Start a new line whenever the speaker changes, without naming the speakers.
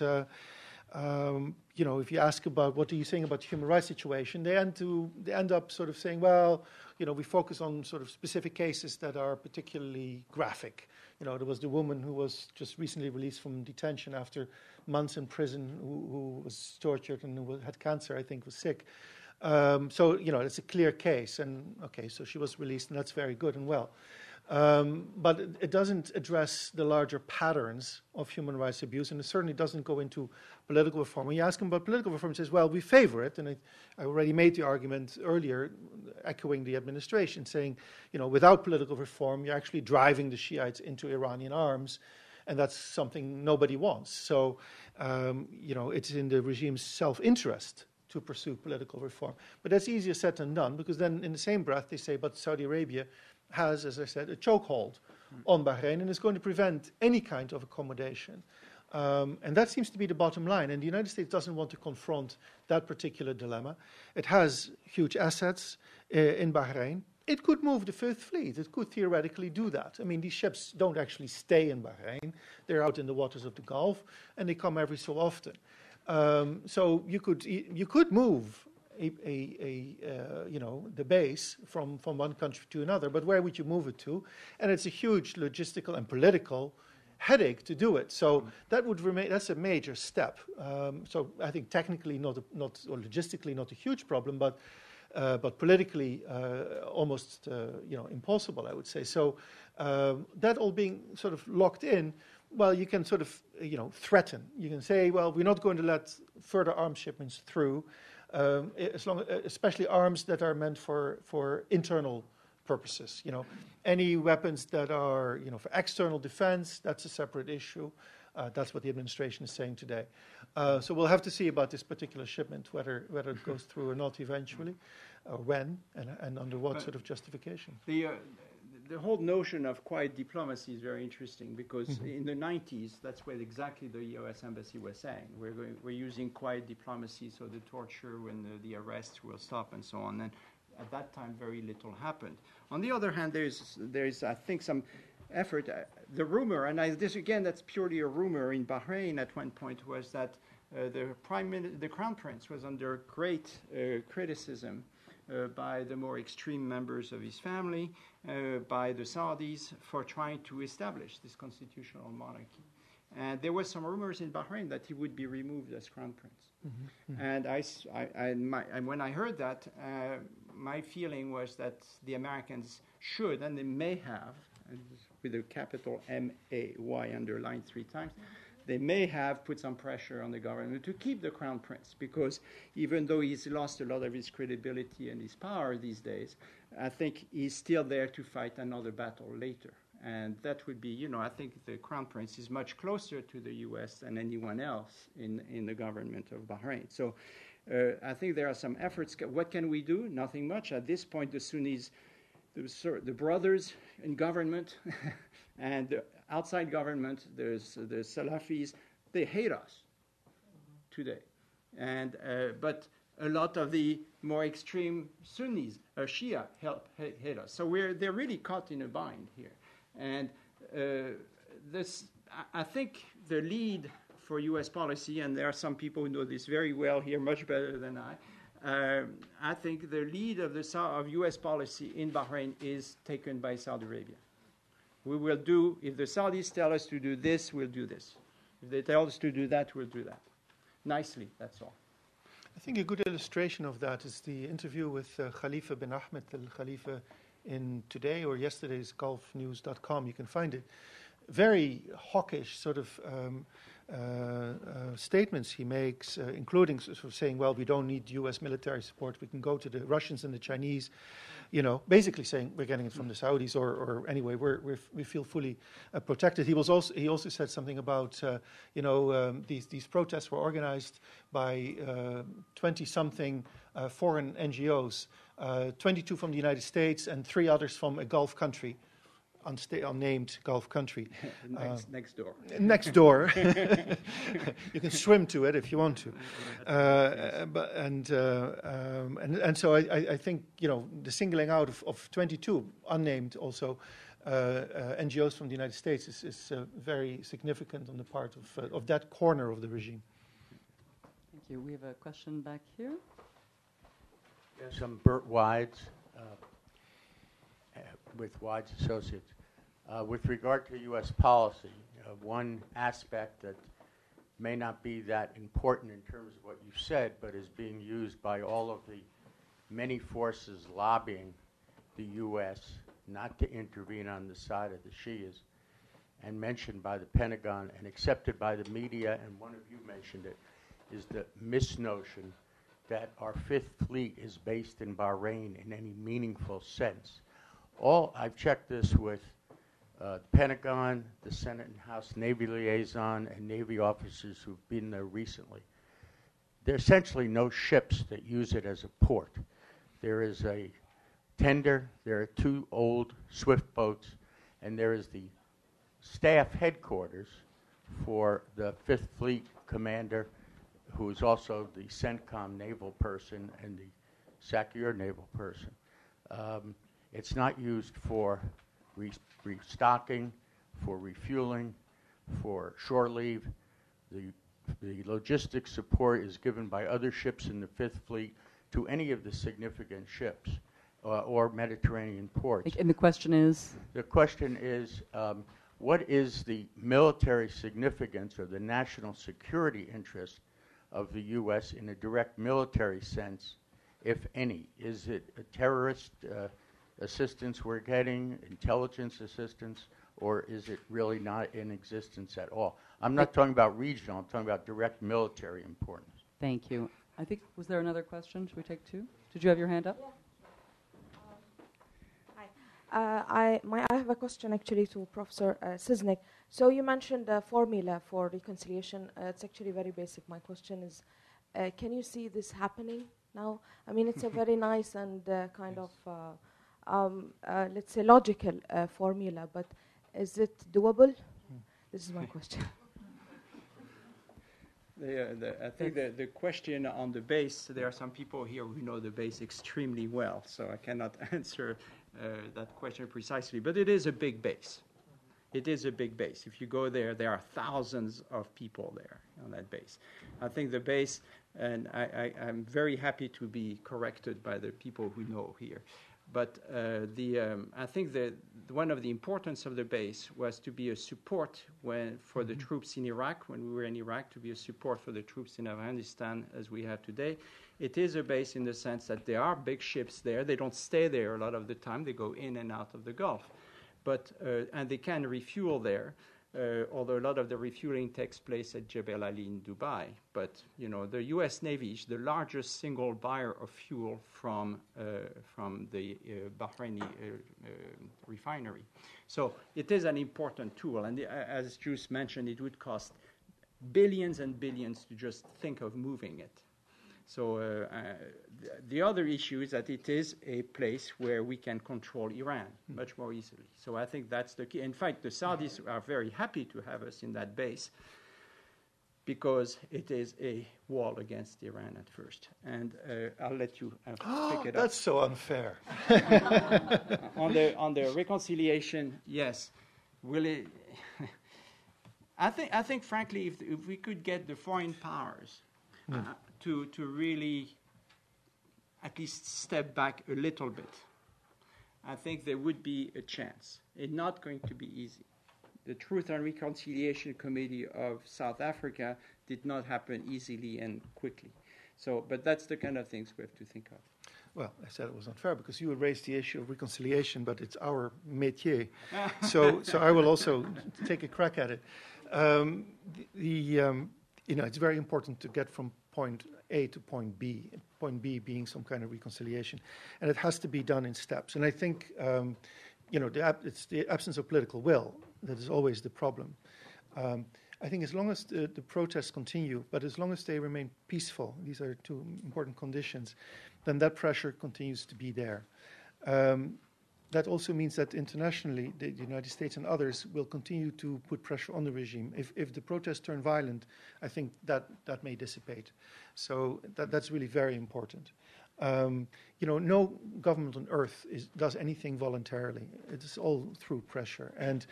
if you ask about what do you think about the human rights situation, they end up sort of saying, well, we focus on sort of specific cases that are particularly graphic. There was the woman who was just recently released from detention after months in prison, who was tortured and who had cancer, I think, was sick. So it's a clear case, and okay, so she was released, and that's very good and well. But it doesn't address the larger patterns of human rights abuse, and it certainly doesn't go into political reform. When you ask him about political reform, he says, well, we favor it, and I already made the argument earlier, echoing the administration, saying, without political reform, you're actually driving the Shiites into Iranian arms, and that's something nobody wants. So, it's in the regime's self-interest to pursue political reform. But that's easier said than done, because then in the same breath they say, but Saudi Arabia has, as I said, a chokehold on Bahrain and is going to prevent any kind of accommodation. And that seems to be the bottom line. And the United States doesn't want to confront that particular dilemma. It has huge assets in Bahrain. It could move the Fifth Fleet. It could theoretically do that. I mean, these ships don't actually stay in Bahrain. They're out in the waters of the Gulf, and they come every so often. So you could move the base from one country to another, but where would you move it to? And it's a huge logistical and political headache to do it. So that would remain. That's a major step. So I think technically or logistically not a huge problem, but politically almost impossible, I would say. So that all being sort of locked in. Well, you can sort of, threaten. You can say, well, we're not going to let further arms shipments through, especially arms that are meant for internal purposes. Any weapons that are, for external defense, that's a separate issue. That's what the administration is saying today. So we'll have to see about this particular shipment, whether it goes through or not eventually, or when, and under what sort of justification.
The whole notion of quiet diplomacy is very interesting because in the 90s, that's what exactly the U.S. Embassy was saying. We're using quiet diplomacy, so the torture and the arrests will stop and so on. And at that time, very little happened. On the other hand, there's I think, some effort. The rumor, and that's purely a rumor in Bahrain at one point, was that the Crown Prince was under great criticism by the more extreme members of his family, by the Saudis, for trying to establish this constitutional monarchy. And there were some rumors in Bahrain that he would be removed as Crown Prince. And when I heard that, my feeling was that the Americans should, and they may have, with a capital M-A-Y underlined 3 times, they may have put some pressure on the government to keep the Crown Prince, because even though he's lost a lot of his credibility and his power these days, I think he's still there to fight another battle later. And that would be, I think the Crown Prince is much closer to the U.S. than anyone else in the government of Bahrain. So I think there are some efforts. What can we do? Nothing much. At this point, the Sunnis, the brothers in government and the outside government, there's the Salafis, they hate us today. And but a lot of the more extreme Sunnis, Shia, hate us. So they're really caught in a bind here. And I think the lead for U.S. policy, and there are some people who know this very well here, much better than I think the lead of U.S. policy in Bahrain is taken by Saudi Arabia. We will do, if the Saudis tell us to do this, we'll do this. If they tell us to do that, we'll do that. Nicely, that's all.
I think a good illustration of that is the interview with Khalifa bin Ahmed al-Khalifa in today or yesterday's gulfnews.com. You can find it. Very hawkish sort of statements he makes, including sort of saying, well, we don't need U.S. military support. We can go to the Russians and the Chinese, basically saying we're getting it from the Saudis or anyway, we feel fully protected. He also said something about, these protests were organized by 20-something foreign NGOs, 22 from the United States and 3 others from a Gulf country. Unnamed Gulf country.
Next door.
Next door. You can swim to it if you want to. And so I think, the singling out of 22, unnamed also, NGOs from the United States is very significant on the part of that corner of the regime.
Thank you. We have a question back here.
Yes, I'm Bert Wides with Wides Associates. With regard to U.S. policy, one aspect that may not be that important in terms of what you said, but is being used by all of the many forces lobbying the U.S. not to intervene on the side of the Shias, and mentioned by the Pentagon and accepted by the media, and one of you mentioned it, is the misnotion that our Fifth Fleet is based in Bahrain in any meaningful sense. I've checked this with the Pentagon, the Senate and House Navy liaison, and Navy officers who've been there recently. There are essentially no ships that use it as a port. There is a tender, there are 2 old Swift boats, and there is the staff headquarters for the Fifth Fleet commander, who is also the CENTCOM naval person and the SACEUR naval person. It's not used for restocking, for refueling, for shore leave. The logistics support is given by other ships in the Fifth Fleet to any of the significant ships or Mediterranean ports.
And the question is?
The question is, what is the military significance or the national security interest of the U.S. in a direct military sense, if any? Is it a terrorist assistance we're getting, intelligence assistance, or is it really not in existence at all? I'm not talking about regional, I'm talking about direct military importance.
Thank you. I think, was there another question? Should we take 2? Did you have your hand up?
Yeah. Hi. I have a question actually to Professor Seznec. So you mentioned the formula for reconciliation. It's actually very basic. My question is, can you see this happening now? I mean, it's a very nice and kind of, let's say, logical formula, but is it doable? This is my question.
I think the question on the base, there are some people here who know the base extremely well, so I cannot answer that question precisely. But it is a big base. It is a big base. If you go there, there are thousands of people there on that base. I think the base, and I'm very happy to be corrected by the people who know here. But I think that one of the importance of the base was to be a support for the troops in Iraq, when we were in Iraq, to be a support for the troops in Afghanistan as we have today. It is a base in the sense that there are big ships there. They don't stay there a lot of the time. They go in and out of the Gulf. And they can refuel there, although a lot of the refueling takes place at Jebel Ali in Dubai. But, you know, the U.S. Navy is the largest single buyer of fuel from the Bahraini refinery. So it is an important tool. And as Joost mentioned, it would cost billions and billions to just think of moving it. So the other issue is that it is a place where we can control Iran much more easily. So I think that's the key. In fact, the Saudis are very happy to have us in that base because it is a wall against Iran at first. And I'll let you pick it up.
That's so unfair.
On the reconciliation, yes. Will it? I think, frankly, if we could get the foreign powers to really at least step back a little bit, I think there would be a chance. It's not going to be easy. The Truth and Reconciliation Committee of South Africa did not happen easily and quickly. So, but that's the kind of things we have to think of.
Well, I said it was unfair because you raised the issue of reconciliation, but it's our métier. so I will also take a crack at it. It's very important to get from point A to point B being some kind of reconciliation. And it has to be done in steps. And I think, it's the absence of political will that is always the problem. I think as long as the protests continue, but as long as they remain peaceful, these are 2 important conditions, then that pressure continues to be there. That also means that internationally, the United States and others will continue to put pressure on the regime. If the protests turn violent, I think that may dissipate. So that's really very important. No government on earth does anything voluntarily. It's all through pressure. And